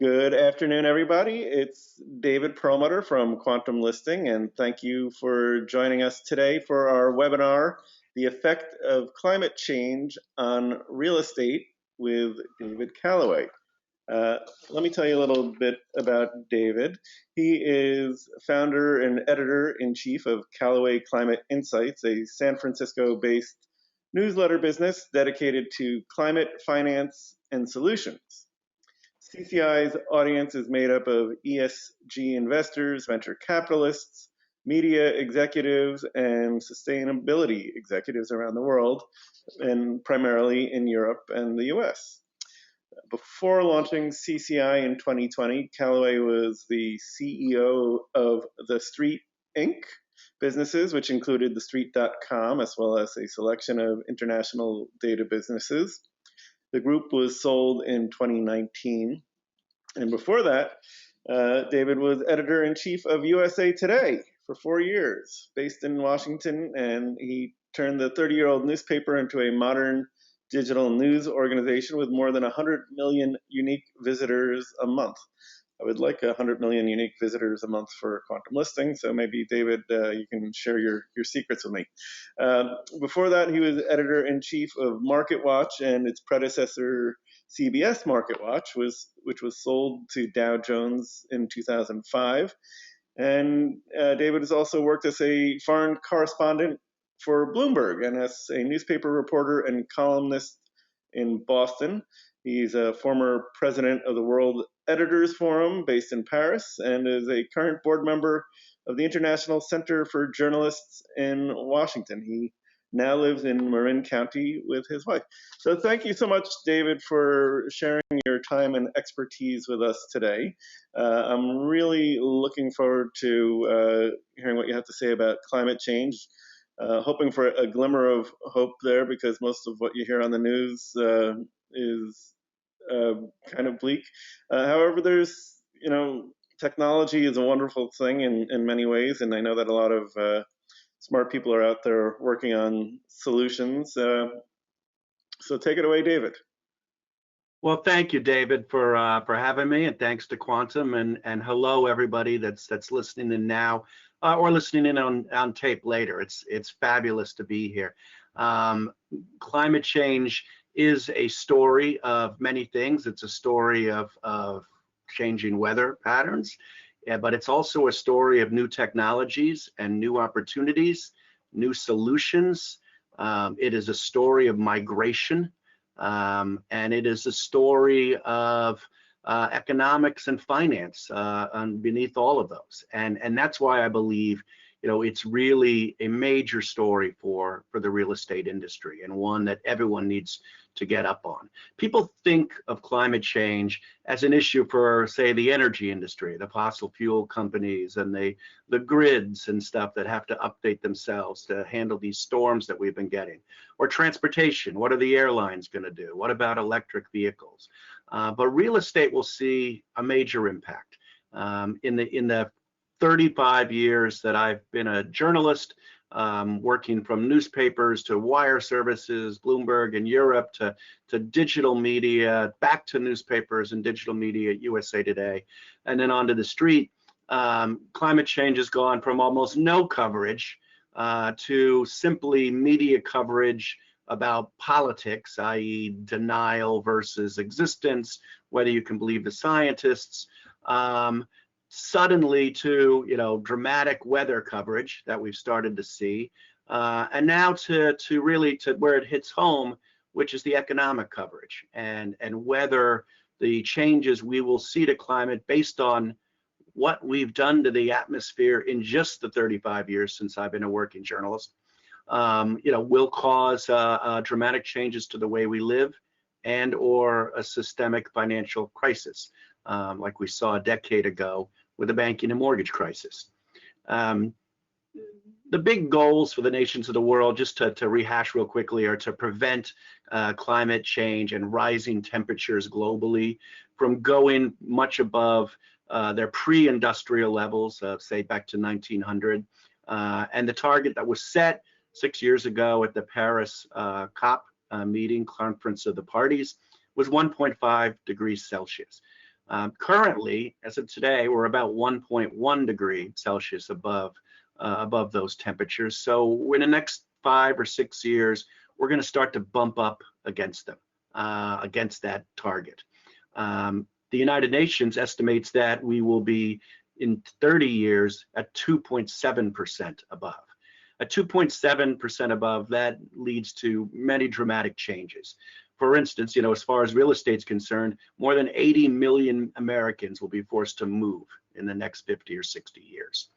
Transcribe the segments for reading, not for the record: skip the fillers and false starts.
Good afternoon, everybody. It's David Perlmutter from Quantum Listing, and thank you for joining us today for our webinar, The Effect of Climate Change on Real Estate with David Callaway. Let me tell you a little bit about David. He is founder and editor-in-chief of Callaway Climate Insights, a San Francisco-based newsletter business dedicated to climate finance and solutions. CCI's audience is made up of ESG investors, venture capitalists, media executives, and sustainability executives around the world, and primarily in Europe and the US. Before launching CCI in 2020, Callaway was the CEO of The Street Inc. businesses, which included TheStreet.com, as well as a selection of international data businesses. The group was sold in 2019. And before that, David was editor-in-chief of USA Today for 4 years, based in Washington, and he turned the 30-year-old newspaper into a modern digital news organization with more than 100 million unique visitors a month. I would like 100 million unique visitors a month for Quantum Listing, so maybe, David, you can share your secrets with me. Before that, he was editor-in-chief of MarketWatch and its predecessor, CBS MarketWatch, which was sold to Dow Jones in 2005. And David has also worked as a foreign correspondent for Bloomberg and as a newspaper reporter and columnist in Boston. He's a former president of the World Editors Forum based in Paris and is a current board member of the International Center for Journalists in Washington. He now lives in Marin County with his wife. So thank you so much, David, for sharing your time and expertise with us today. I'm really looking forward to hearing what you have to say about climate change. Hoping for a glimmer of hope there, because most of what you hear on the news is kind of bleak. However, there's, technology is a wonderful thing in many ways, and I know that a lot of smart people are out there working on solutions. So take it away, David. Well, thank you, David, for having me, and thanks to Quantum, and hello everybody that's listening in now or listening in on tape later. It's fabulous to be here. Climate change is a story of many things. It's a story of changing weather patterns, but it's also a story of new technologies and new opportunities, new solutions. It is a story of migration, and it is a story of economics and finance beneath all of those. And that's why I believe, it's really a major story for the real estate industry, and one that everyone needs to get up on. People think of climate change as an issue for, say, the energy industry, the fossil fuel companies and the grids and stuff that have to update themselves to handle these storms that we've been getting. Or transportation, what are the airlines going to do? What about electric vehicles? But real estate will see a major impact. In the 35 years that I've been a journalist, working from newspapers to wire services, Bloomberg in Europe, to digital media, back to newspapers and digital media at USA Today, and then onto the street. Climate change has gone from almost no coverage to simply media coverage about politics, i.e. denial versus existence, whether you can believe the scientists, suddenly to dramatic weather coverage that we've started to see, and now to really where it hits home, which is the economic coverage, and whether the changes we will see to climate based on what we've done to the atmosphere in just the 35 years since I've been a working journalist, will cause dramatic changes to the way we live and or a systemic financial crisis, like we saw a decade ago with the banking and mortgage crisis. The big goals for the nations of the world, just to rehash real quickly, are to prevent climate change and rising temperatures globally from going much above their pre-industrial levels, say back to 1900. And the target that was set 6 years ago at the Paris COP meeting, Conference of the Parties, was 1.5 degrees Celsius. Currently, as of today, we're about 1.1 degree Celsius above those temperatures. So in the next 5 or 6 years, we're going to start to bump up against them, against that target. The United Nations estimates that we will be in 30 years at 2.7% above. At 2.7% above, that leads to many dramatic changes. For instance, as far as real estate's concerned, more than 80 million Americans will be forced to move in the next 50 or 60 years.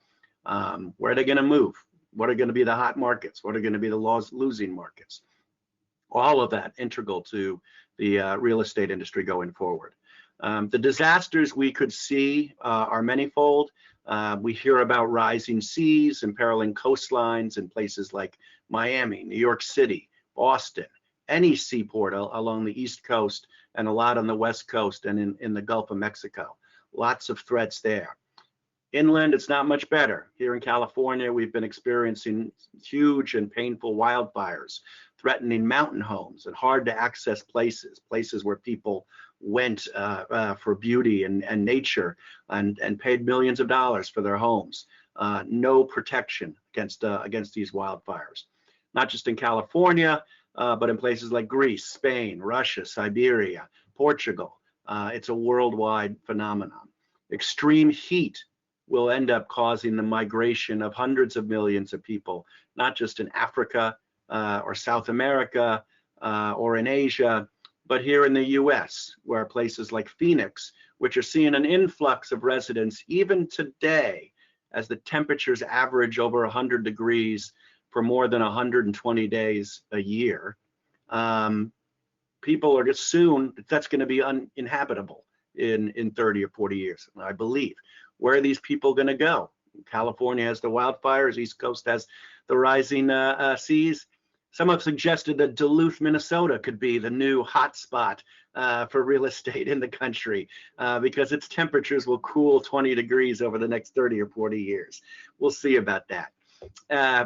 Where are they going to move? What are going to be the hot markets? What are going to be the losing markets? All of that integral to the real estate industry going forward. The disasters we could see are manifold. We hear about rising seas, imperiling coastlines in places like Miami, New York City, Boston, any seaport along the East Coast, and a lot on the West Coast and in the Gulf of Mexico. Lots of threats there. Inland, it's not much better. Here in California, we've been experiencing huge and painful wildfires, threatening mountain homes and hard to access places where people went for beauty and nature and paid millions of dollars for their homes. No protection against these wildfires. Not just in California, but in places like Greece, Spain, Russia, Siberia, Portugal. It's a worldwide phenomenon. Extreme heat will end up causing the migration of hundreds of millions of people, not just in Africa or South America or in Asia, but here in the US, where places like Phoenix, which are seeing an influx of residents even today, as the temperatures average over 100 degrees for more than 120 days a year, people are soon, that's going to be uninhabitable in 30 or 40 years, I believe. Where are these people going to go? California has the wildfires, East Coast has the rising seas. Some have suggested that Duluth, Minnesota could be the new hotspot for real estate in the country because its temperatures will cool 20 degrees over the next 30 or 40 years. We'll see about that.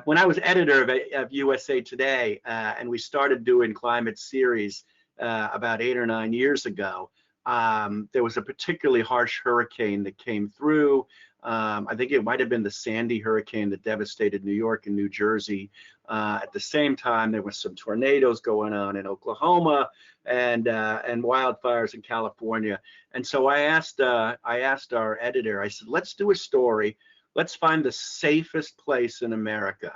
When I was editor of USA Today and we started doing climate series about 8 or 9 years ago, there was a particularly harsh hurricane that came through. I think it might have been the Sandy hurricane that devastated New York and New Jersey. At the same time, there was some tornadoes going on in Oklahoma and wildfires in California. And so I asked our editor, I said, let's do a story. Let's find the safest place in America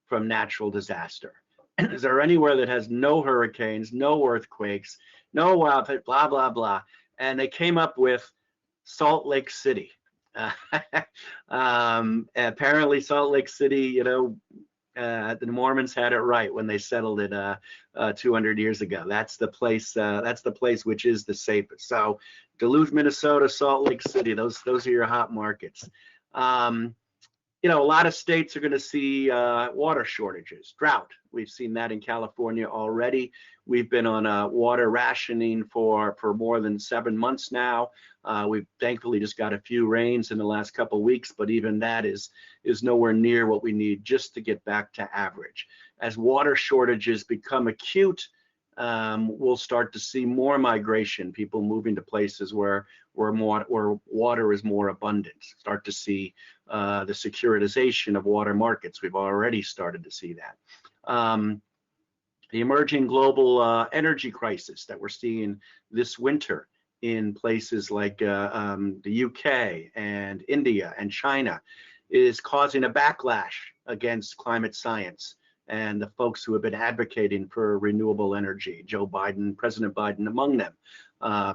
from natural disaster. Is there anywhere that has no hurricanes, no earthquakes, no wildfire, blah, blah, blah. And they came up with Salt Lake City. Apparently Salt Lake City, the Mormons had it right when they settled it 200 years ago. That's the place which is the safest. So Duluth, Minnesota, Salt Lake City, those are your hot markets. A lot of states are going to see water shortages, drought. We've seen that in California already. We've been on water rationing for more than 7 months now. We've thankfully just got a few rains in the last couple of weeks, but even that is nowhere near what we need just to get back to average. As water shortages become acute, we'll start to see more migration, people moving to places where water is more abundant. Start to see the securitization of water markets. We've already started to see that. The emerging global energy crisis that we're seeing this winter in places like the UK and India and China is causing a backlash against climate science and the folks who have been advocating for renewable energy, Joe Biden, President Biden among them.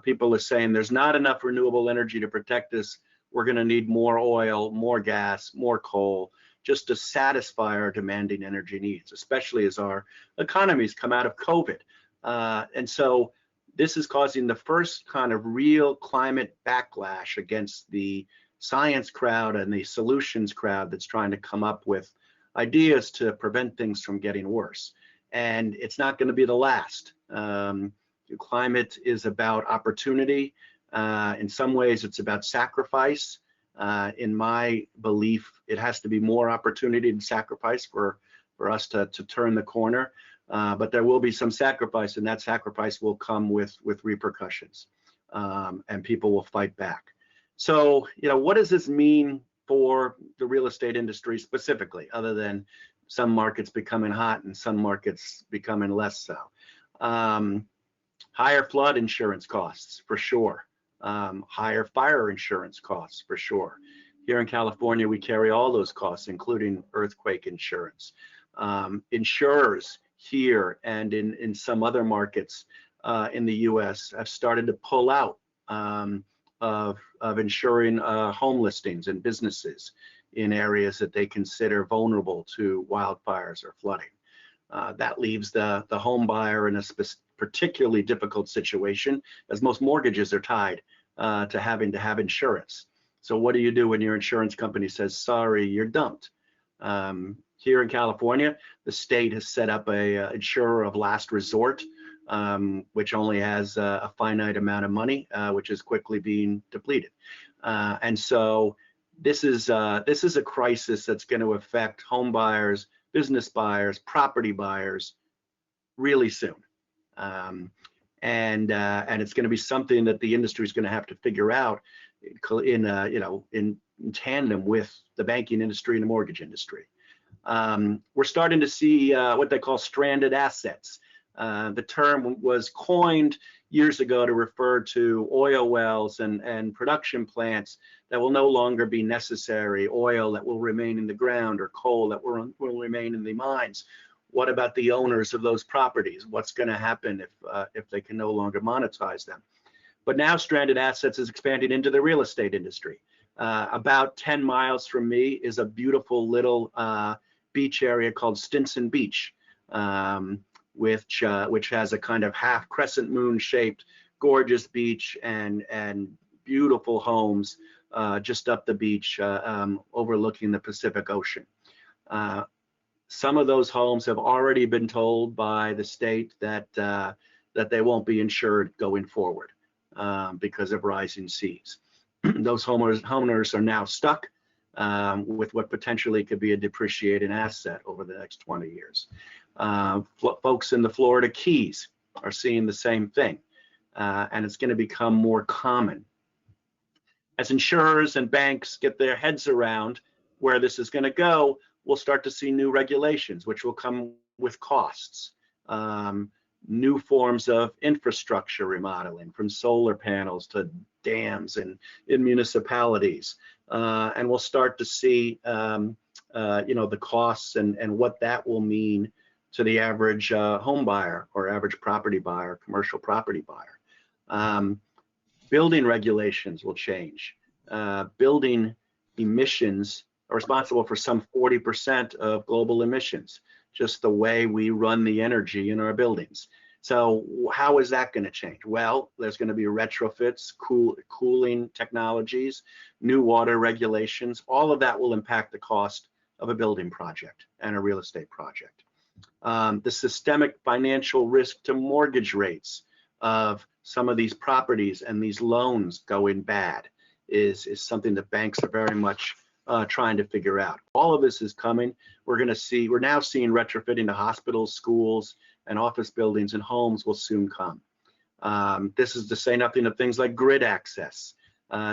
People are saying there's not enough renewable energy to protect us. We're going to need more oil, more gas, more coal, just to satisfy our demanding energy needs, especially as our economies come out of COVID. And so this is causing the first kind of real climate backlash against the science crowd and the solutions crowd that's trying to come up with ideas to prevent things from getting worse. And it's not going to be the last. Climate is about opportunity. In some ways, it's about sacrifice. In my belief, it has to be more opportunity than sacrifice for us to turn the corner. But there will be some sacrifice, and that sacrifice will come with repercussions. and people will fight back. So, what does this mean for the real estate industry specifically, other than some markets becoming hot and some markets becoming less so? Higher flood insurance costs, for sure. Higher fire insurance costs, for sure. Here in California, we carry all those costs, including earthquake insurance. Insurers here and in some other markets in the US have started to pull out of insuring home listings and businesses in areas that they consider vulnerable to wildfires or flooding. That leaves the home buyer in a particularly difficult situation, as most mortgages are tied to having to have insurance. So what do you do when your insurance company says, sorry, you're dumped? Here in California, the state has set up a insurer of last resort, which only has a finite amount of money, which is quickly being depleted. And so this is a crisis that's going to affect home buyers, business buyers, property buyers really soon. And it's going to be something that the industry is going to have to figure out in tandem with the banking industry and the mortgage industry. We're starting to see what they call stranded assets. The term was coined years ago to refer to oil wells and production plants that will no longer be necessary, oil that will remain in the ground or coal that will remain in the mines. What about the owners of those properties? What's going to happen if they can no longer monetize them? But now stranded assets is expanding into the real estate industry. About 10 miles from me is a beautiful little beach area called Stinson Beach, which has a kind of half crescent moon shaped gorgeous beach and beautiful homes just up the beach overlooking the Pacific Ocean. Some of those homes have already been told by the state that they won't be insured going forward because of rising seas. Those homeowners are now stuck with what potentially could be a depreciating asset over the next 20 years. Folks in the Florida Keys are seeing the same thing, and it's going to become more common. As insurers and banks get their heads around where this is going to go, we'll start to see new regulations, which will come with costs. New forms of infrastructure remodeling, from solar panels to dams in municipalities, and we'll start to see the costs and what that will mean to the average home buyer or average property buyer, commercial property buyer. Building regulations will change. Building emissions are responsible for some 40% of global emissions, just the way we run the energy in our buildings. So how is that going to change? Well, there's going to be retrofits, cooling technologies, new water regulations. All of that will impact the cost of a building project and a real estate project. The systemic financial risk to mortgage rates of some of these properties and these loans going bad is something that banks are very much trying to figure out. All of this is coming. We're now seeing retrofitting to hospitals, schools, and office buildings and homes will soon come. This is to say nothing of things like grid access,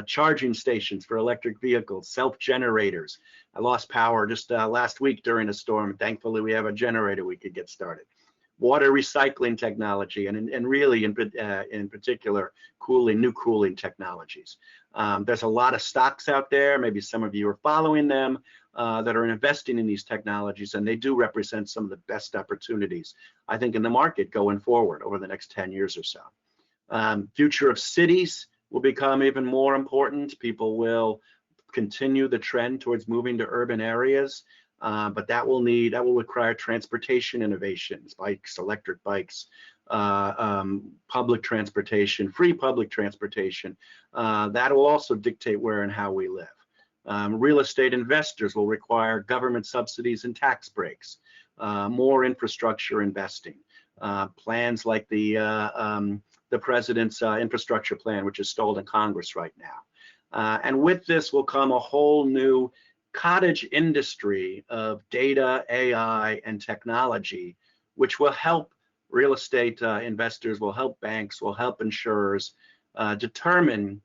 charging stations for electric vehicles, self-generators. I lost power just last week during a storm. Thankfully, we have a generator we could get started. Water recycling technology, and really in particular, new cooling technologies. There's a lot of stocks out there, maybe some of you are following them, that are investing in these technologies, and they do represent some of the best opportunities, I think, in the market going forward over the next 10 years or so. Future of cities will become even more important. People will continue the trend towards moving to urban areas, but that will require transportation innovations, bikes, electric bikes, public transportation, free public transportation. That will also dictate where and how we live. Real estate investors will require government subsidies and tax breaks, more infrastructure investing, plans like the president's infrastructure plan, which is stalled in Congress right now. And with this will come a whole new cottage industry of data, AI, and technology, which will help real estate investors, will help banks, will help insurers determine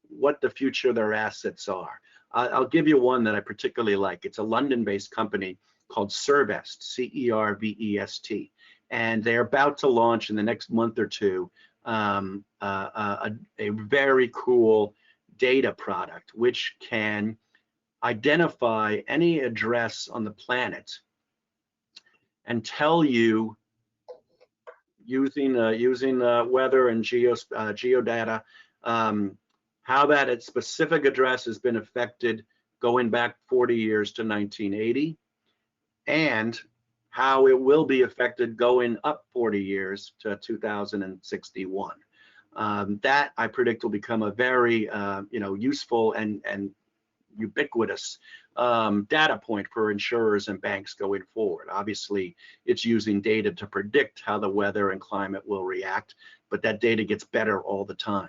what the future of their assets are. I'll give you one that I particularly like. It's a London-based company called Cervest, C-E-R-V-E-S-T, and they're about to launch in the next month or two a very cool data product which can identify any address on the planet and tell you, using weather and geodata, how that specific address has been affected going back 40 years to 1980, and how it will be affected going up 40 years to 2061. That I predict will become a very useful and ubiquitous data point for insurers and banks going forward. Obviously, it's using data to predict how the weather and climate will react, but that data gets better all the time.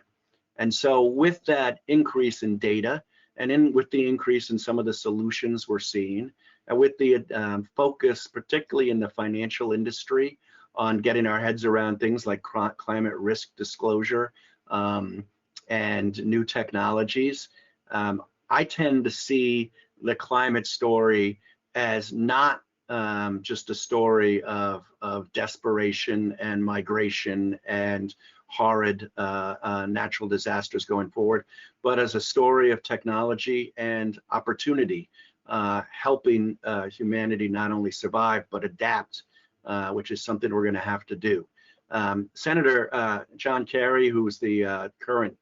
And so with that increase in data, and with the increase in some of the solutions we're seeing, and with the focus, particularly in the financial industry, on getting our heads around things like climate risk disclosure and new technologies, I tend to see the climate story as not just a story of desperation and migration and horrid natural disasters going forward, but as a story of technology and opportunity, helping humanity not only survive but adapt, which is something we're going to have to do. Senator John Kerry, who's the current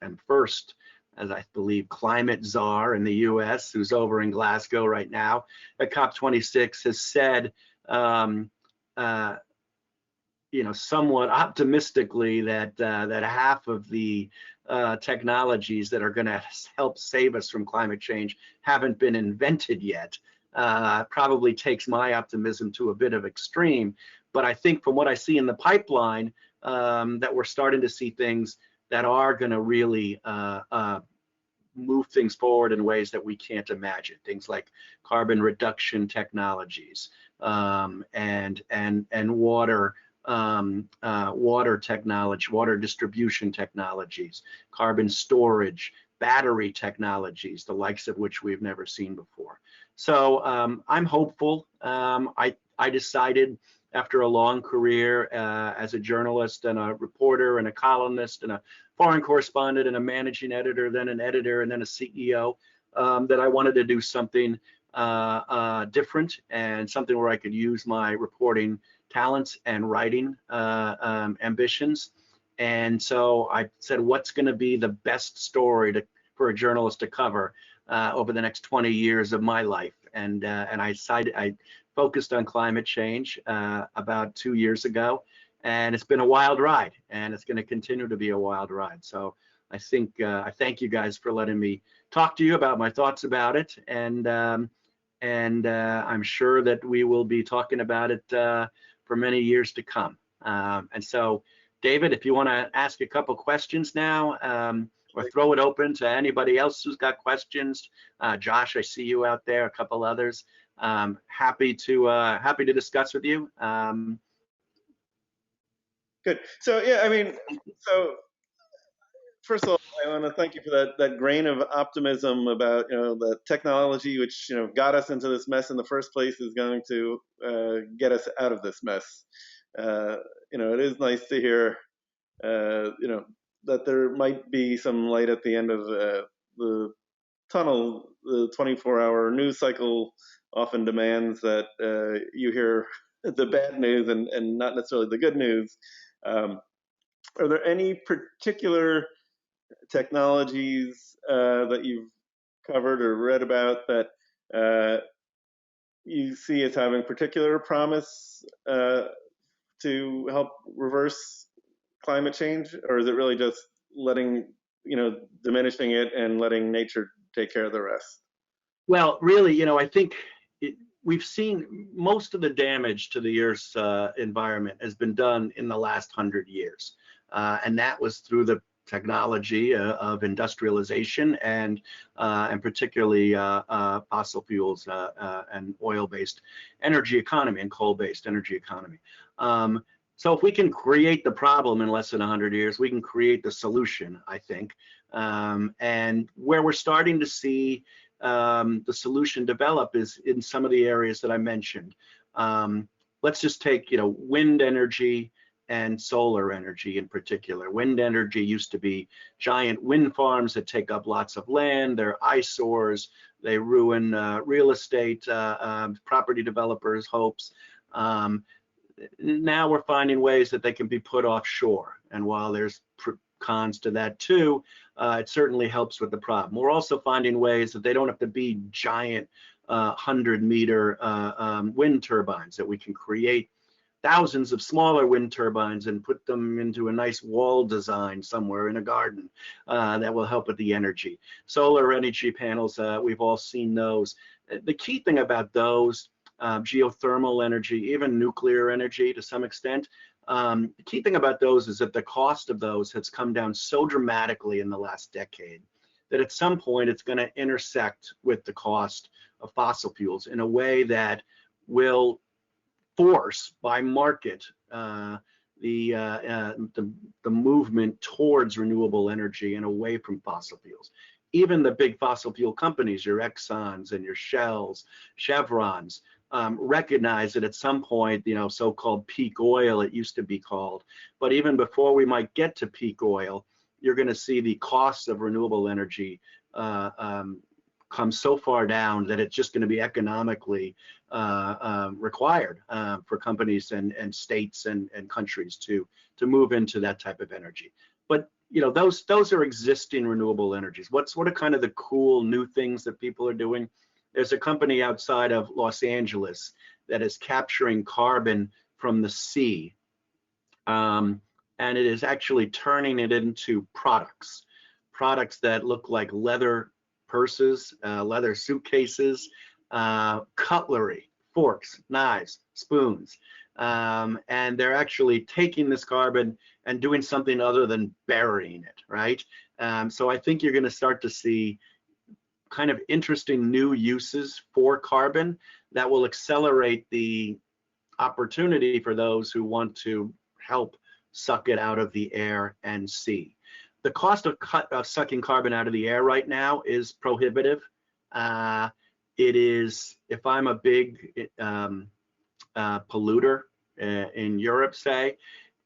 and first, as I believe, climate czar in the US, who's over in Glasgow right now at COP26, has said, somewhat optimistically that that half of the technologies that are going to help save us from climate change haven't been invented yet. Probably takes my optimism to a bit of extreme, but I think from what I see in the pipeline, that we're starting to see things that are going to really move things forward in ways that we can't imagine. Things like carbon reduction technologies and water technology, water distribution technologies, carbon storage, battery technologies, the likes of which we've never seen before. So I'm hopeful. I decided after a long career as a journalist and a reporter and a columnist and a foreign correspondent and a managing editor, then an editor, and then a CEO, that I wanted to do something different and something where I could use my reporting talents and writing ambitions. And so I said, what's going to be the best story for a journalist to cover over the next 20 years of my life? And I focused on climate change about 2 years ago, and it's been a wild ride, and it's going to continue to be a wild ride. So I think I thank you guys for letting me talk to you about my thoughts about it, and I'm sure that we will be talking about it for many years to come. And so, David, if you want to ask a couple questions now, or throw it open to anybody else who's got questions. Josh, I see you out there, a couple others. Happy to discuss with you. Good. So yeah, I mean, so first of all, I want to thank you for that grain of optimism about the technology which got us into this mess in the first place is going to get us out of this mess. It is nice to hear that there might be some light at the end of the tunnel. The 24-hour news cycle often demands that you hear the bad news and not necessarily the good news. Are there any particular technologies that you've covered or read about that you see as having particular promise to help reverse climate change, or is it really just diminishing it and letting nature take care of the rest? Well, really, I think we've seen most of the damage to the Earth's environment has been done in the last 100 years. And that was through the technology of industrialization and particularly fossil fuels and oil-based energy economy and coal-based energy economy. So if we can create the problem in less than 100 years, we can create the solution, I think. And where we're starting to see the solution develop is in some of the areas that I mentioned. Let's just take, wind energy and solar energy in particular. Wind energy used to be giant wind farms that take up lots of land. They're eyesores. They ruin real estate, property developers' hopes. Now we're finding ways that they can be put offshore. And while there's cons to that too, it certainly helps with the problem. We're also finding ways that they don't have to be giant 100-meter wind turbines, that we can create thousands of smaller wind turbines and put them into a nice wall design somewhere in a garden that will help with the energy. Solar energy panels, we've all seen those. The key thing about those, geothermal energy, even nuclear energy to some extent, the key thing about those is that the cost of those has come down so dramatically in the last decade that at some point it's going to intersect with the cost of fossil fuels in a way that will force by market the movement towards renewable energy and away from fossil fuels. Even the big fossil fuel companies, your Exxons and your Shells, Chevrons, recognize that at some point, so-called peak oil, it used to be called, but even before we might get to peak oil, you're going to see the cost of renewable energy come so far down that it's just going to be economically required for companies and states and countries to move into that type of energy. But those are existing renewable energies. What are kind of the cool new things that people are doing? There's a company outside of Los Angeles that is capturing carbon from the sea, and it is actually turning it into products that look like leather purses, leather suitcases, cutlery, forks, knives, spoons, and they're actually taking this carbon and doing something other than burying it, right? So I think you're going to start to see kind of interesting new uses for carbon that will accelerate the opportunity for those who want to help suck it out of the air and sea. The cost of sucking carbon out of the air right now is prohibitive. It is, if I'm a big polluter in Europe, say,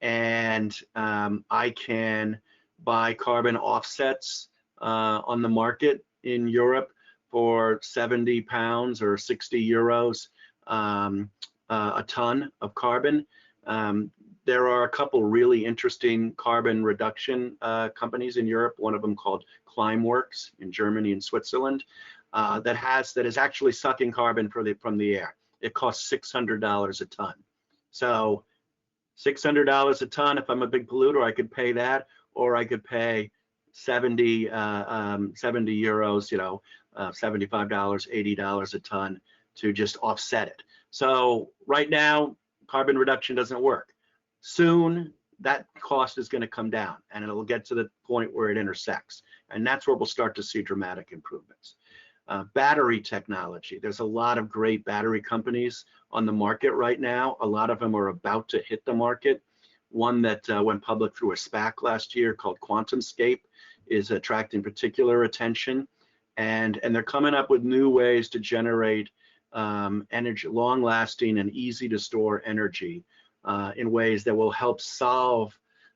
and I can buy carbon offsets on the market in Europe for 70 pounds or 60 euros a ton of carbon. There are a couple really interesting carbon reduction companies in Europe, one of them called Climeworks in Germany and Switzerland, that is actually sucking carbon from the air. It costs $600 a ton. So $600 a ton, if I'm a big polluter, I could pay that, or I could pay 70 euros, $75, $80 a ton to just offset it. So right now, carbon reduction doesn't work. Soon, that cost is going to come down, and it'll get to the point where it intersects, and that's where we'll start to see dramatic improvements. Battery technology. There's a lot of great battery companies on the market right now. A lot of them are about to hit the market. One that went public through a SPAC last year called QuantumScape is attracting particular attention, and they're coming up with new ways to generate energy, long-lasting and easy to store energy in ways that will help solve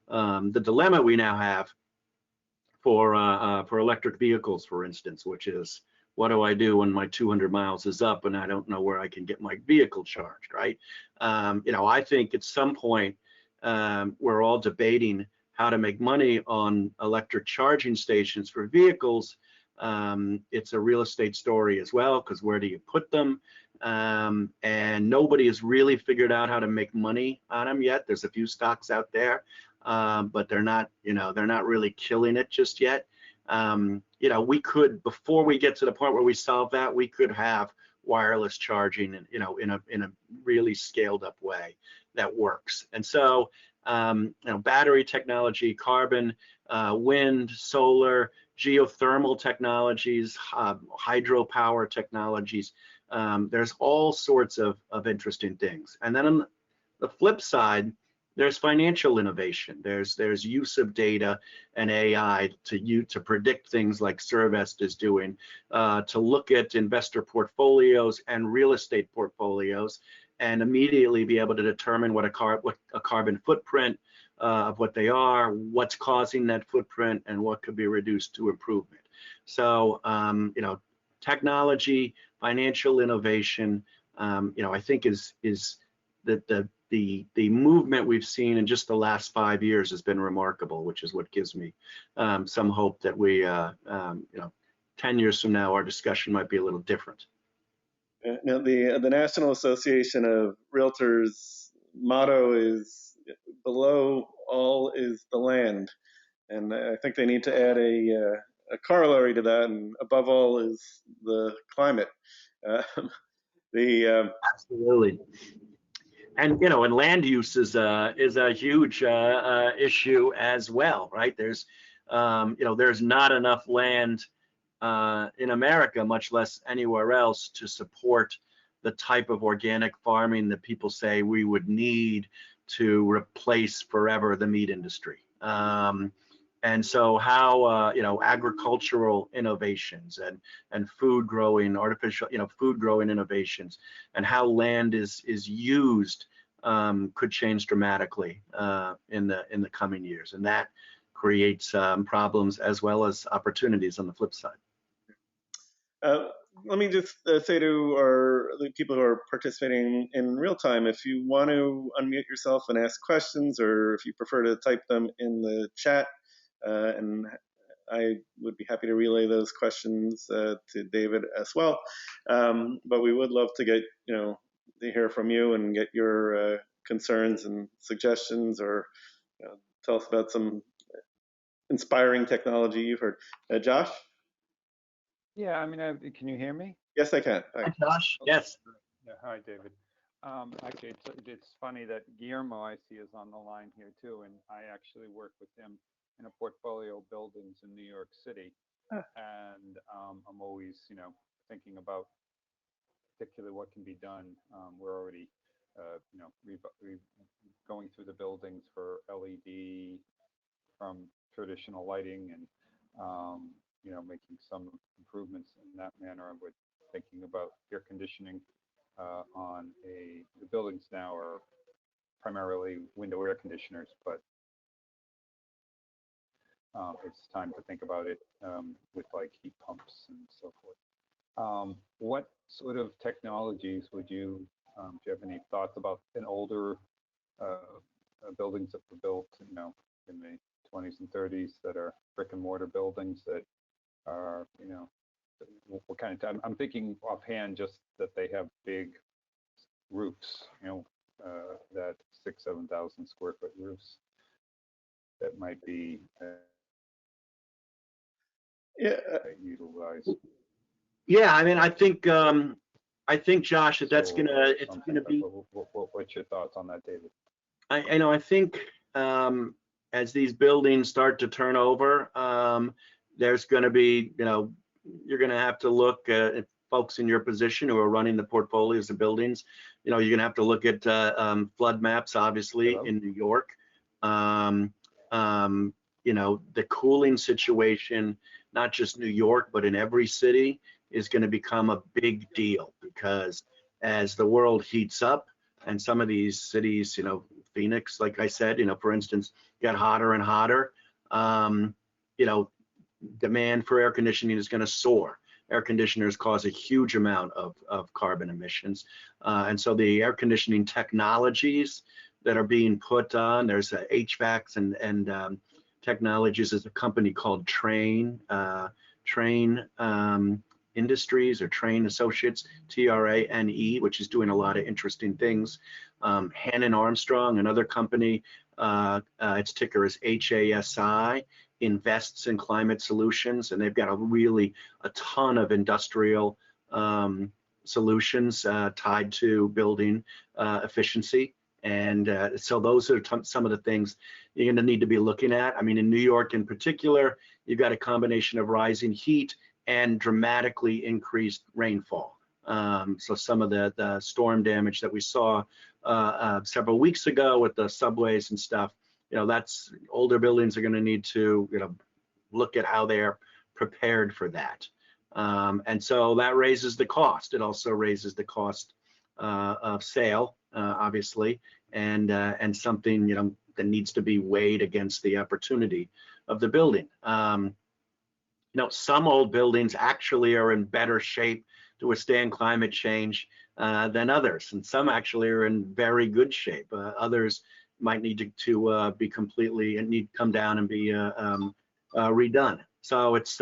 the dilemma we now have for electric vehicles, for instance, which is, what do I do when my 200 miles is up and I don't know where I can get my vehicle charged, right? I think at some point we're all debating how to make money on electric charging stations for vehicles. It's a real estate story as well, because where do you put them? And nobody has really figured out how to make money on them yet. There's a few stocks out there, but they're not really killing it just yet. We could, before we get to the point where we solve that, we could have wireless charging, in a really scaled up way that works. And so, battery technology, carbon, wind, solar, geothermal technologies, hydropower technologies. There's all sorts of interesting things. And then on the flip side, There's financial innovation. There's use of data and AI to predict things like Servest is doing, to look at investor portfolios and real estate portfolios, and immediately be able to determine what a carbon footprint of what they are, what's causing that footprint, and what could be reduced to improvement. So technology, financial innovation, I think is the movement we've seen in just the last 5 years has been remarkable, which is what gives me some hope that we, 10 years from now, our discussion might be a little different. Now, the National Association of Realtors motto is "Below all is the land," and I think they need to add a corollary to that, and above all is the climate. Absolutely. And and land use is a huge issue as well, right? There's there's not enough land in America, much less anywhere else, to support the type of organic farming that people say we would need to replace forever the meat industry. And so how agricultural innovations and food growing, artificial food growing innovations, and how land is used could change dramatically in the coming years, and that creates problems as well as opportunities on the flip side. Let me just say to the people who are participating in real time, if you want to unmute yourself and ask questions, or if you prefer to type them in the chat, and I would be happy to relay those questions to David as well. But we would love to get, to hear from you and get your concerns and suggestions, or tell us about some inspiring technology you've heard. Josh? Yeah, I mean, can you hear me? Yes, I can. Hi, Josh. Yes. Yeah, hi, David. Actually, it's funny that Guillermo, I see, is on the line here too, and I actually work with him in a portfolio of buildings in New York City, and I'm always, thinking about particularly what can be done. We're already, going through the buildings for LED from traditional lighting, and making some improvements in that manner. We're thinking about air conditioning on the buildings now are primarily window air conditioners, but it's time to think about it with like heat pumps and so forth. What sort of technologies would you, do you have any thoughts about in older buildings that were built, in the 20s and 30s, that are brick and mortar buildings that are, what kind of time? I'm thinking offhand just that they have big roofs, that 6,000-7,000 square foot roofs that might be utilized. Yeah, I mean, I think Josh, that it's gonna be. What's your thoughts on that, David? I think as these buildings start to turn over, there's going to be, you're going to have to look at folks in your position who are running the portfolios of buildings. You're going to have to look at flood maps, obviously, in New York. The cooling situation, not just New York, but in every city, is going to become a big deal, because as the world heats up and some of these cities, Phoenix, like I said, for instance, get hotter and hotter, demand for air conditioning is going to soar. Air conditioners cause a huge amount of carbon emissions. And so the air conditioning technologies that are being put on, there's HVACs and technologies. There's a company called Train Industries, or Train Associates, TRANE, which is doing a lot of interesting things. Hannon Armstrong, another company, its ticker is HASI, invests in climate solutions, and they've got a ton of industrial solutions tied to building efficiency. And so those are some of the things you're going to need to be looking at. I mean, in New York in particular, you've got a combination of rising heat and dramatically increased rainfall. So some of the storm damage that we saw several weeks ago with the subways and stuff, that's older buildings are going to need to, look at how they're prepared for that. And so that raises the cost. It also raises the cost of sale, obviously, and something, that needs to be weighed against the opportunity of the building. Some old buildings actually are in better shape to withstand climate change than others, and some actually are in very good shape. Others might need to be completely and need to come down and be redone. So it's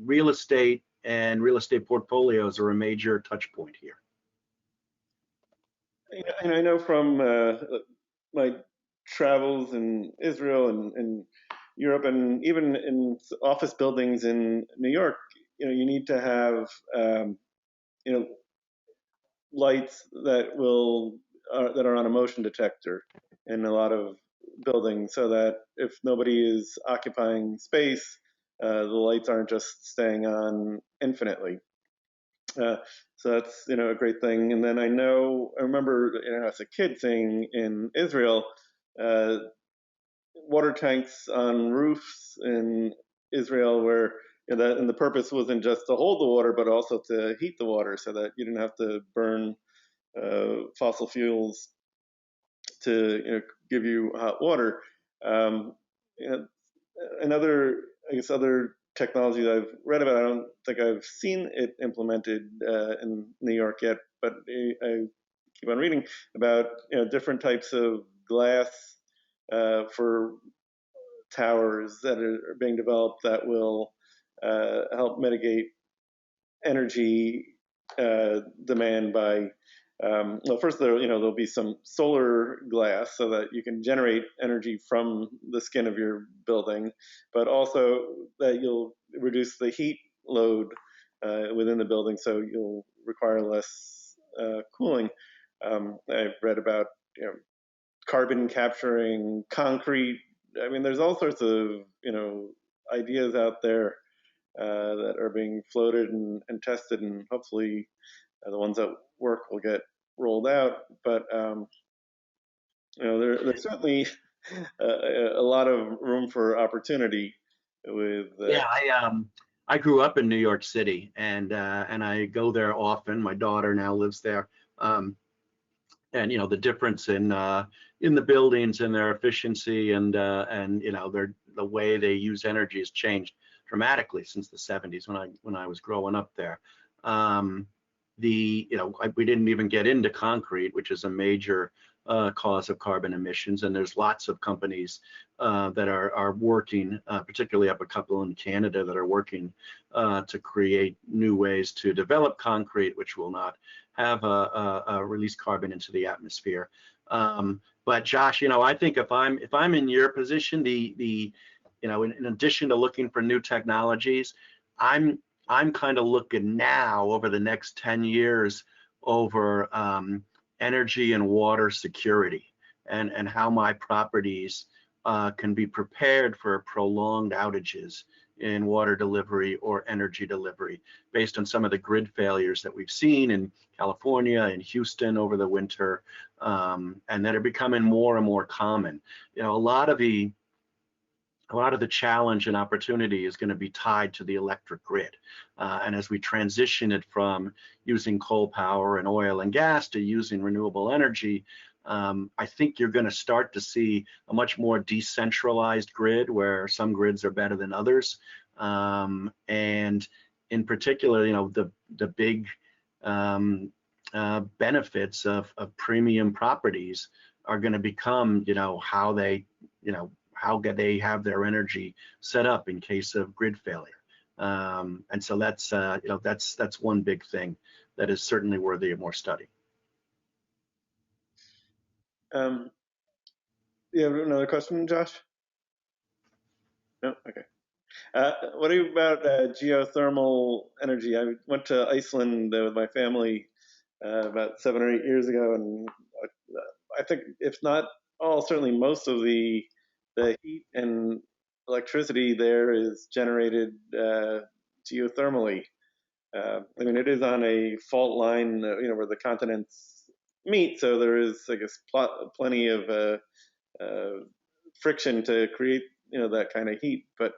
real estate and real estate portfolios are a major touch point here. And I know from my travels in Israel and Europe, and even in office buildings in New York, you need to have lights that that are on a motion detector in a lot of buildings, so that if nobody is occupying space, the lights aren't just staying on infinitely. So that's a great thing. And then I remember as a kid seeing in Israel water tanks on roofs in Israel where and the purpose wasn't just to hold the water but also to heat the water so that you didn't have to burn fossil fuels to give you hot water. Another, I guess, other technology that I've read about, I don't think I've seen it implemented in New York yet, but I keep on reading about different types of glass for towers that are being developed that will help mitigate energy demand by well, first there'll be some solar glass so that you can generate energy from the skin of your building, but also that you'll reduce the heat load within the building, so you'll require less cooling. I've read about carbon capturing concrete. I mean, there's all sorts of ideas out there that are being floated and tested, and hopefully the ones that work will get rolled out. But there's certainly a lot of room for opportunity with. Yeah, I grew up in New York City, and I go there often. My daughter now lives there, and the difference in the buildings and their efficiency and the way they use energy has changed dramatically since the 70s when I was growing up there. We didn't even get into concrete, which is a major cause of carbon emissions, and there's lots of companies that are working, particularly up a couple in Canada that are working to create new ways to develop concrete, which will not have release carbon into the atmosphere. But Josh, I think if I'm in your position, in addition to looking for new technologies, I'm kind of looking now over the next 10 years over energy and water security and how my properties can be prepared for prolonged outages in water delivery or energy delivery based on some of the grid failures that we've seen in California and Houston over the winter, and that are becoming more and more common. A lot of the challenge and opportunity is going to be tied to the electric grid. And as we transition it from using coal power and oil and gas to using renewable energy, I think you're going to start to see a much more decentralized grid where some grids are better than others. And in particular, the big benefits of premium properties are going to become, how they have their energy set up in case of grid failure. And so that's one big thing that is certainly worthy of more study. You have another question, Josh? No? Okay. What about geothermal energy? I went to Iceland with my family about 7 or 8 years ago, and I think if not all, certainly most of the heat and electricity there is generated geothermally. I mean, it is on a fault line, where the continents meet, so there is, I guess, plenty of friction to create, that kind of heat. But,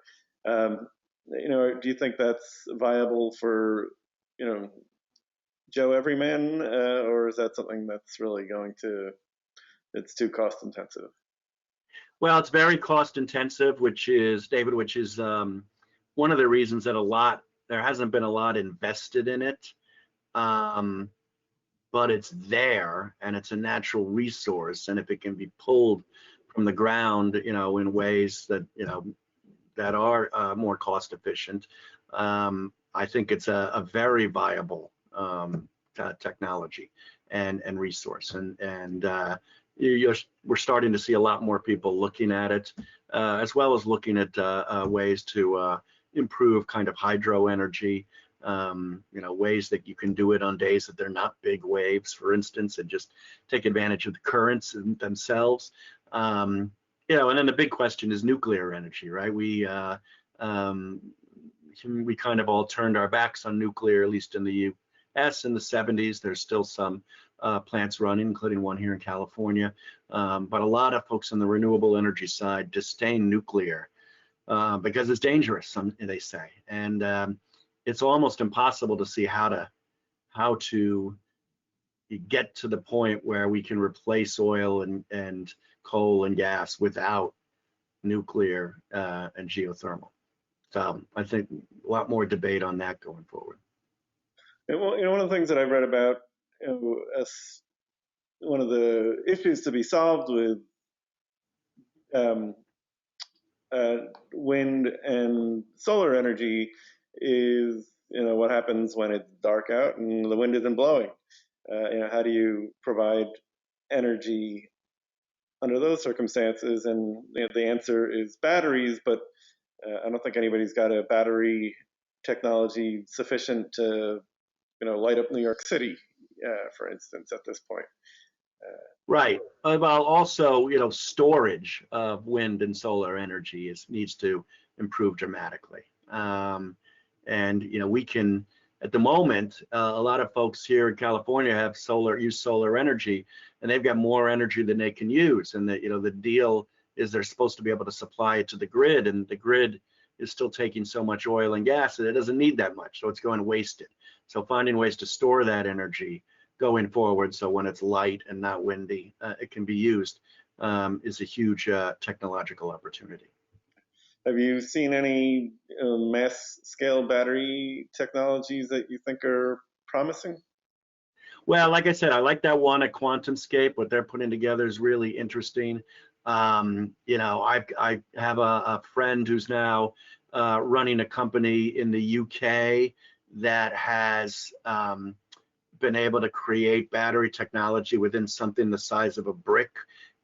do you think that's viable for, Joe Everyman, or is that something that's really it's too cost intensive? Well, it's very cost intensive, which is, David, one of the reasons that there hasn't been a lot invested in it. But it's there and it's a natural resource. And if it can be pulled from the ground, in ways that, that are more cost efficient, I think it's a very viable technology and resource. And we're starting to see a lot more people looking at it, as well as looking at ways to improve kind of hydro energy, ways that you can do it on days that they're not big waves, for instance, and just take advantage of the currents themselves. And then the big question is nuclear energy, right? We kind of all turned our backs on nuclear, at least in the US in the 70s. There's still some plants running, including one here in California. But a lot of folks on the renewable energy side disdain nuclear because it's dangerous, they say. And it's almost impossible to see how to get to the point where we can replace oil and coal and gas without nuclear and geothermal. So I think a lot more debate on that going forward. Well, one of the things that I've read about, as one of the issues to be solved with wind and solar energy is, what happens when it's dark out and the wind isn't blowing. How do you provide energy under those circumstances? And the answer is batteries, but I don't think anybody's got a battery technology sufficient to, light up New York City, for instance, at this point. Right. Well, also, storage of wind and solar energy needs to improve dramatically. And we can, at the moment, a lot of folks here in California use solar energy, and they've got more energy than they can use. And the deal is they're supposed to be able to supply it to the grid, and the grid is still taking so much oil and gas that it doesn't need that much, so it's going wasted. So finding ways to store that energy going forward, so when it's light and not windy, it can be used, is a huge technological opportunity. Have you seen any mass scale battery technologies that you think are promising? Well, like I said, I like that one at QuantumScape. What they're putting together is really interesting. I have a friend who's now running a company in the UK that has been able to create battery technology within something the size of a brick,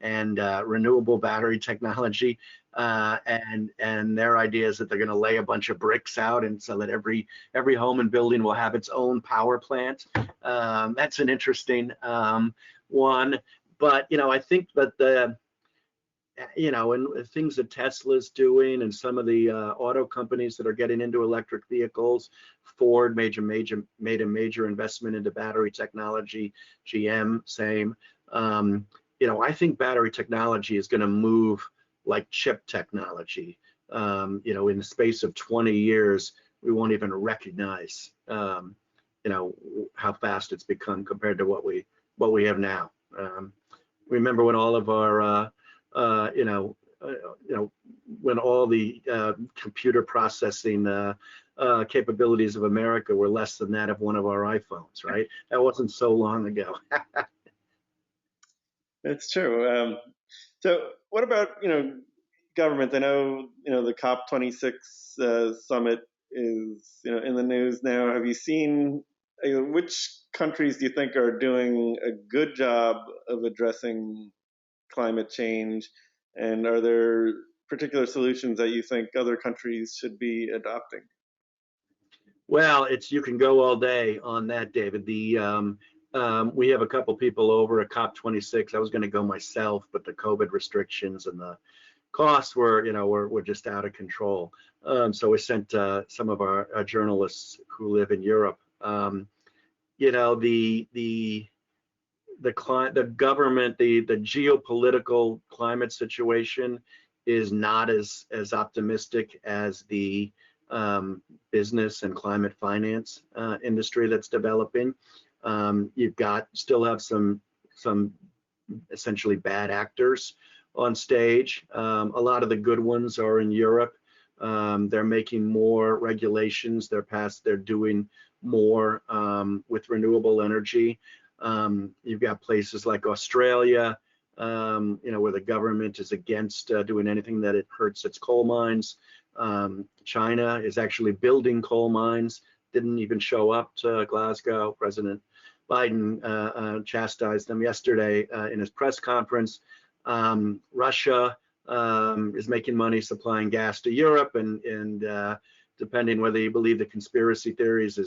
and renewable battery technology. And their idea is that they're going to lay a bunch of bricks out, and so that every home and building will have its own power plant. That's an interesting one. But I think that and things that Tesla's doing, and some of the auto companies that are getting into electric vehicles, Ford made a major investment into battery technology, GM same. I think battery technology is going to move like chip technology. In the space of 20 years, we won't even recognize, how fast it's become compared to what we have now. Remember when all of our, when all the computer processing capabilities of America were less than that of one of our iPhones, right? That wasn't so long ago. It's true. So what about, government? I know, the COP26 summit is, in the news now. Have you seen, which countries do you think are doing a good job of addressing climate change? And are there particular solutions that you think other countries should be adopting? Well, you can go all day on that, David. We have a couple people over at COP26. I was going to go myself, but the COVID restrictions and the costs were just out of control. So we sent some of our journalists who live in Europe. You know, the government, the geopolitical climate situation is not as optimistic as the business and climate finance industry that's developing. You've got still have some essentially bad actors on stage. A lot of the good ones are in Europe. They're making more regulations. They're doing more with renewable energy. You've got places like Australia, you know, where the government is against doing anything that it hurts its coal mines. China is actually building coal mines, didn't even show up to Glasgow. President Biden chastised them yesterday in his press conference. Russia is making money supplying gas to Europe, and depending whether you believe the conspiracy theories,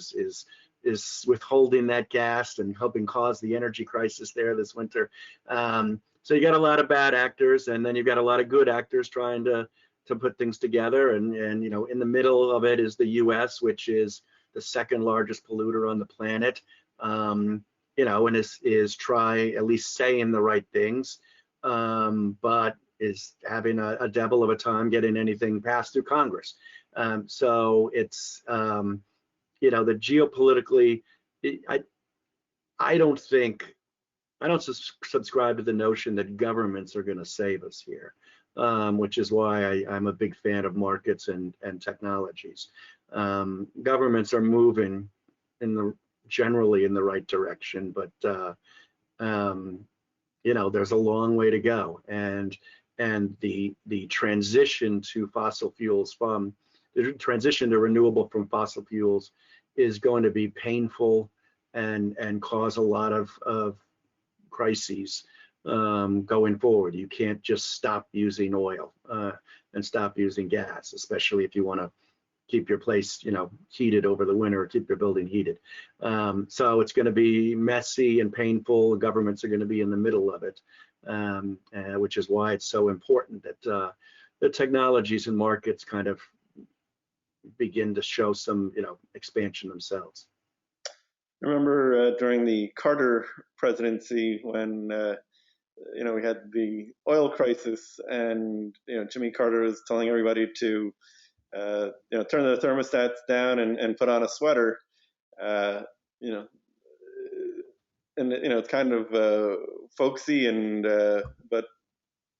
is withholding that gas and helping cause the energy crisis there this winter. So you got a lot of bad actors, and then you've got a lot of good actors trying to put things together. And you know, in the middle of it is the U.S., which is the second largest polluter on the planet. You know, and is trying, at least saying the right things, but is having a devil of a time getting anything passed through Congress. So it's you know, the geopolitically, I don't subscribe to the notion that governments are going to save us here, which is why I'm a big fan of markets and technologies. Governments are moving generally in the right direction, but you know, there's a long way to go, and the transition to fossil fuels the transition to renewable from fossil fuels is going to be painful and cause a lot of crises going forward. You can't just stop using oil and stop using gas, especially if you want to keep your place, you know, heated over the winter, or keep your building heated. So it's going to be messy and painful. Governments are going to be in the middle of it, which is why it's so important that the technologies and markets kind of begin to show some, you know, expansion themselves. I remember during the Carter presidency when you know, we had the oil crisis, and you know, Jimmy Carter was telling everybody to you know, turn the thermostats down and put on a sweater. You know, and you know, it's kind of folksy and but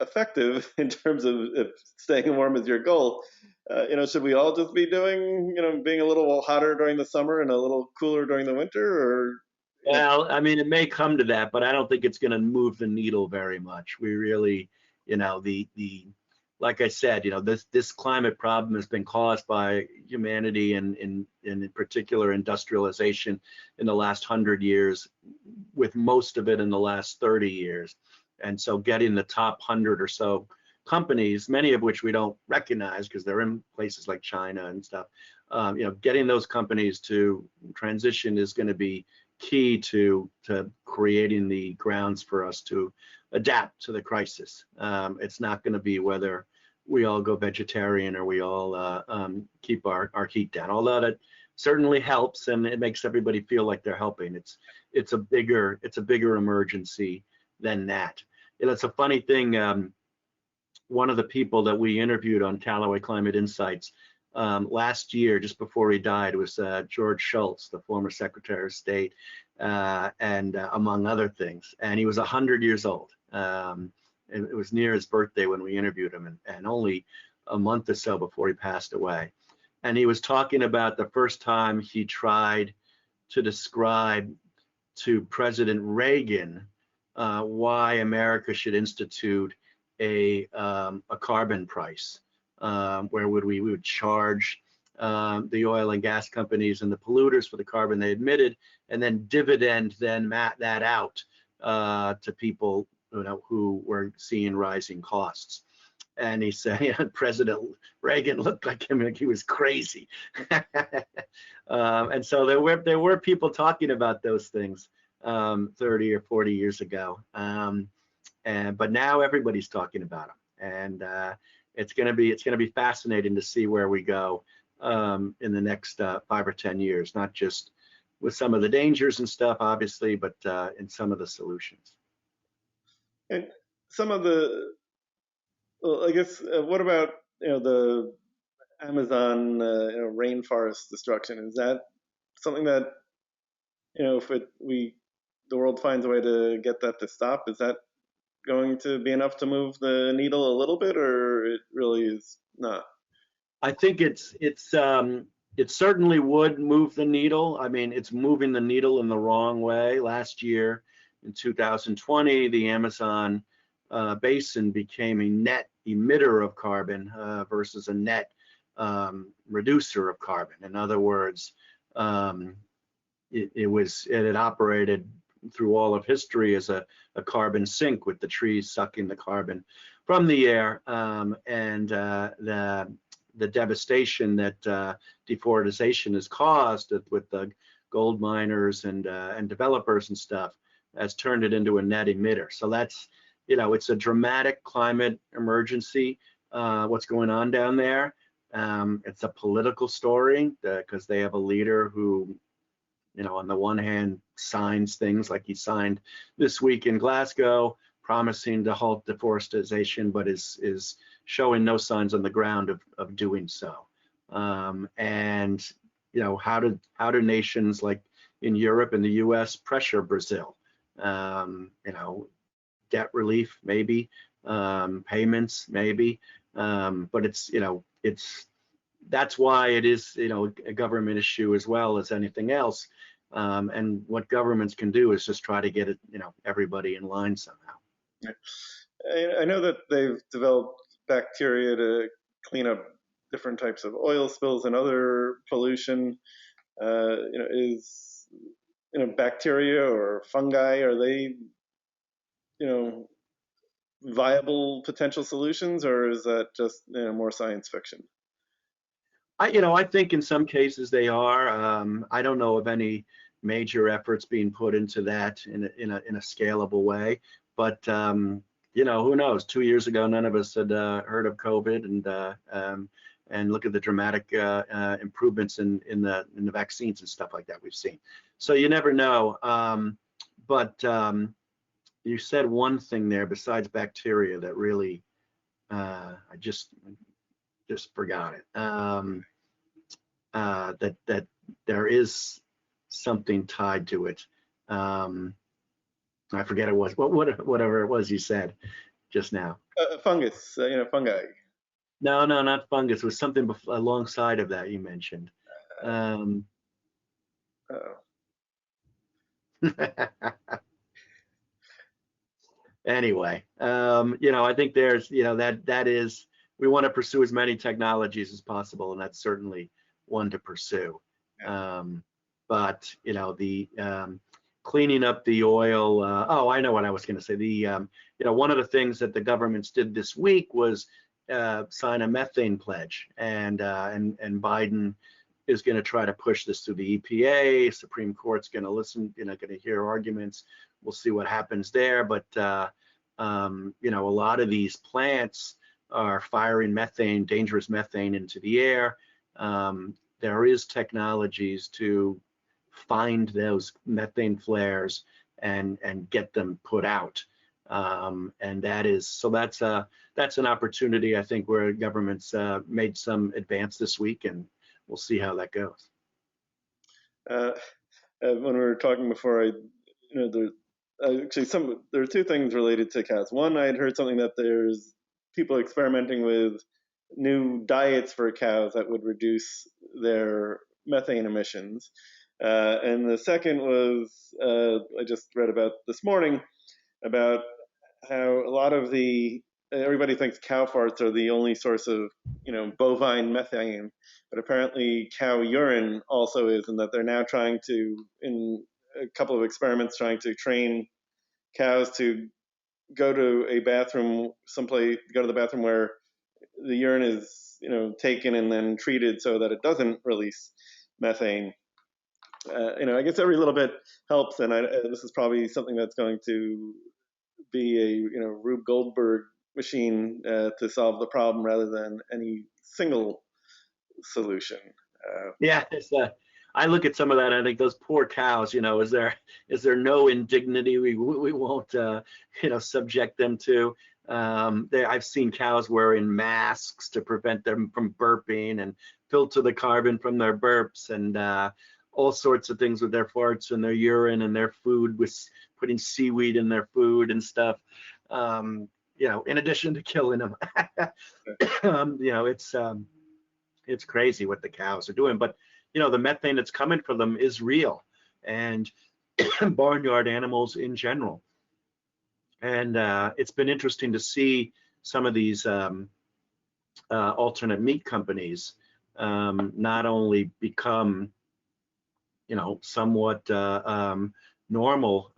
effective in terms of if staying warm is your goal. You know, should we all just be doing, you know, being a little hotter during the summer and a little cooler during the winter, or? Well, I mean, it may come to that, but I don't think it's going to move the needle very much. We really, you know, like I said, you know, this climate problem has been caused by humanity and in particular industrialization in the last 100 years, with most of it in the last 30 years. And so getting the top 100 or so companies, many of which we don't recognize because they're in places like China and stuff, you know, getting those companies to transition is going to be key to creating the grounds for us to adapt to the crisis. It's not going to be whether we all go vegetarian or we all keep our heat down, although that certainly helps and it makes everybody feel like they're helping. It's a bigger emergency than that. You know, it's a funny thing. One of the people that we interviewed on Callaway Climate Insights last year, just before he died, was George Schultz, the former Secretary of State, and among other things. And he was 100 years old. It was near his birthday when we interviewed him, and only a month or so before he passed away. And he was talking about the first time he tried to describe to President Reagan why America should institute a carbon price, where we would charge the oil and gas companies and the polluters for the carbon they emitted, and then dividend that out to people, you know, who were seeing rising costs. And he said, yeah, President Reagan looked like him, like he was crazy. And so there were people talking about those things 30 or 40 years ago. But now everybody's talking about them, and it's going to be fascinating to see where we go in the next 5 or 10 years, not just with some of the dangers and stuff, obviously, but in some of the solutions. And some of the, well, I guess, what about, the Amazon, rainforest destruction? Is that something that, if the world finds a way to get that to stop, is that going to be enough to move the needle a little bit, or it really is not? I think it certainly would move the needle. I mean, it's moving the needle in the wrong way. Last year, in 2020, the Amazon basin became a net emitter of carbon versus a net reducer of carbon. In other words, it had operated through all of history as a carbon sink, with the trees sucking the carbon from the air, and the devastation that deforestation has caused with the gold miners and developers and stuff has turned it into a net emitter. So that's, it's a dramatic climate emergency, what's going on down there. It's a political story because they have a leader who, on the one hand, signs things like he signed this week in Glasgow, promising to halt deforestation, but is showing no signs on the ground of doing so. And how do nations like in Europe and the U.S. pressure Brazil? Debt relief maybe, payments maybe, but that's why it is a government issue as well as anything else. And what governments can do is just try to get it, everybody in line somehow. I know that they've developed bacteria to clean up different types of oil spills and other pollution. Is bacteria or fungi, are they viable potential solutions, or is that just more science fiction? I think in some cases they are. I don't know of any major efforts being put into that in a scalable way, but who knows? 2 years ago, none of us had heard of COVID, and look at the dramatic improvements in the vaccines and stuff like that we've seen. So you never know. But you said one thing there besides bacteria that really I just forgot it. That there is something tied to it. I forget it was whatever it was you said just now. Fungus, fungi. No, not fungus. It was something alongside of that you mentioned. Anyway, I think there's, that is, we want to pursue as many technologies as possible, and that's certainly one to pursue. But the cleaning up the oil. Oh, I know what I was going to say. One of the things that the governments did this week was sign a methane pledge, and Biden is going to try to push this through the EPA. Supreme Court's going to listen, going to hear arguments. We'll see what happens there. But a lot of these plants are firing methane, dangerous methane, into the air. There is technologies to find those methane flares and get them put out. And that's an opportunity, I think, where governments made some advance this week, and we'll see how that goes. When we were talking before, there are two things related to cows. One, I had heard something that there's people experimenting with new diets for cows that would reduce their methane emissions. And the second was, I just read about this morning about how a lot of everybody thinks cow farts are the only source of, bovine methane, but apparently cow urine also is, and that they're now trying to, in a couple of experiments, trying to train cows to go to a bathroom go to the bathroom where the urine is, taken and then treated so that it doesn't release methane. I guess every little bit helps, and this is probably something that's going to be a Rube Goldberg machine to solve the problem rather than any single solution. Yeah, I look at some of that. I think those poor cows. Is there no indignity we won't subject them to? I've seen cows wearing masks to prevent them from burping and filter the carbon from their burps and all sorts of things with their farts and their urine and their food, with putting seaweed in their food and stuff. In addition to killing them, it's crazy what the cows are doing. But the methane that's coming from them is real, and barnyard animals in general. And it's been interesting to see some of these alternate meat companies not only become, somewhat normal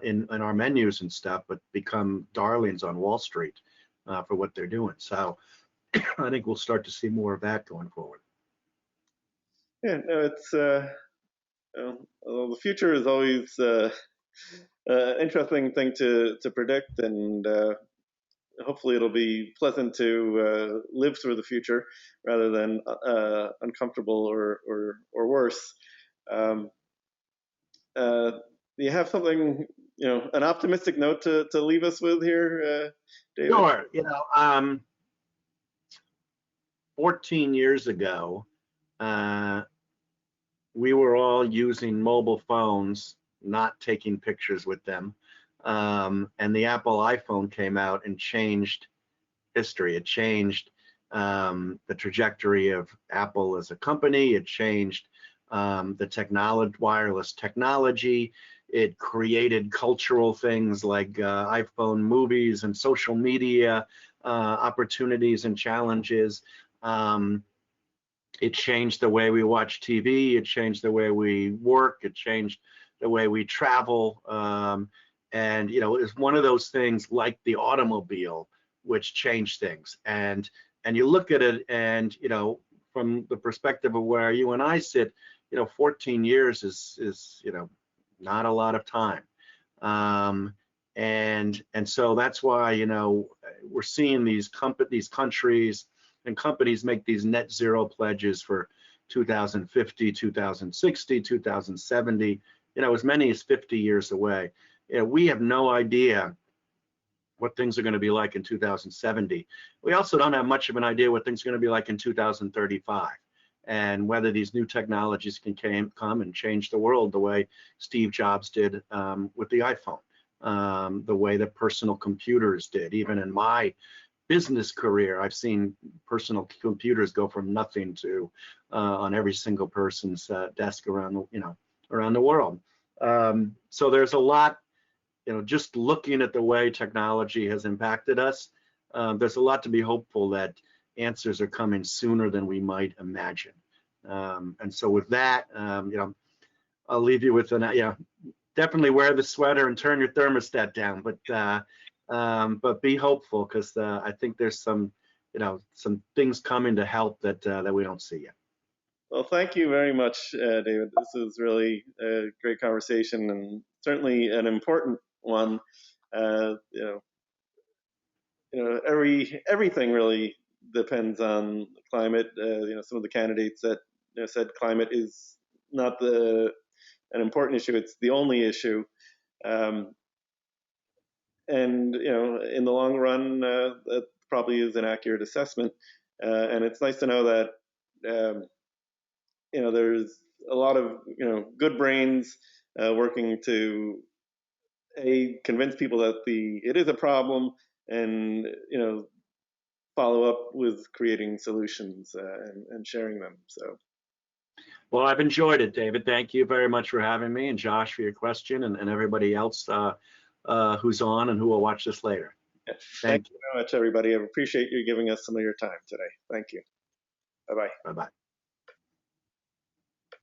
in our menus and stuff, but become darlings on Wall Street for what they're doing. So I think we'll start to see more of that going forward. Yeah, no, it's well, the future is always interesting thing to predict, and hopefully it'll be pleasant to live through the future rather than uncomfortable or worse. Do you have something, an optimistic note to leave us with here, David? Sure. 14 years ago, we were all using mobile phones, not taking pictures with them. And the Apple iPhone came out and changed history. It changed the trajectory of Apple as a company. It changed the wireless technology. It created cultural things like iPhone movies and social media opportunities and challenges. It changed the way we watch TV. It changed the way we work. It changed the way we travel. And it was one of those things like the automobile, which changed things. And you look at it, and from the perspective of where you and I sit, 14 years is not a lot of time. And so that's why we're seeing these countries and companies make these net zero pledges for 2050, 2060, 2070, as many as 50 years away. We have no idea what things are going to be like in 2070. We also don't have much of an idea what things are going to be like in 2035, and whether these new technologies can come and change the world the way Steve Jobs did with the iPhone, the way that personal computers did. Even in my business career, I've seen personal computers go from nothing to on every single person's desk around the world. So there's a lot, just looking at the way technology has impacted us, there's a lot to be hopeful that answers are coming sooner than we might imagine. And so with that, I'll leave you with definitely wear the sweater and turn your thermostat down, but be hopeful, because I think there's some things coming to help that we don't see yet. Well, thank you very much, David. This is really a great conversation, and certainly an important one. Everything really depends on climate. Some of the candidates that said climate is not an important issue; it's the only issue. And in the long run, that probably is an accurate assessment. And it's nice to know that there's a lot of good brains working to convince people that it is a problem, and follow up with creating solutions and sharing them. So. Well, I've enjoyed it, David. Thank you very much for having me, and Josh for your question, and everybody else who's on and who will watch this later. Yeah. Thank you very much, everybody. I appreciate you giving us some of your time today. Thank you. Bye-bye. Bye-bye.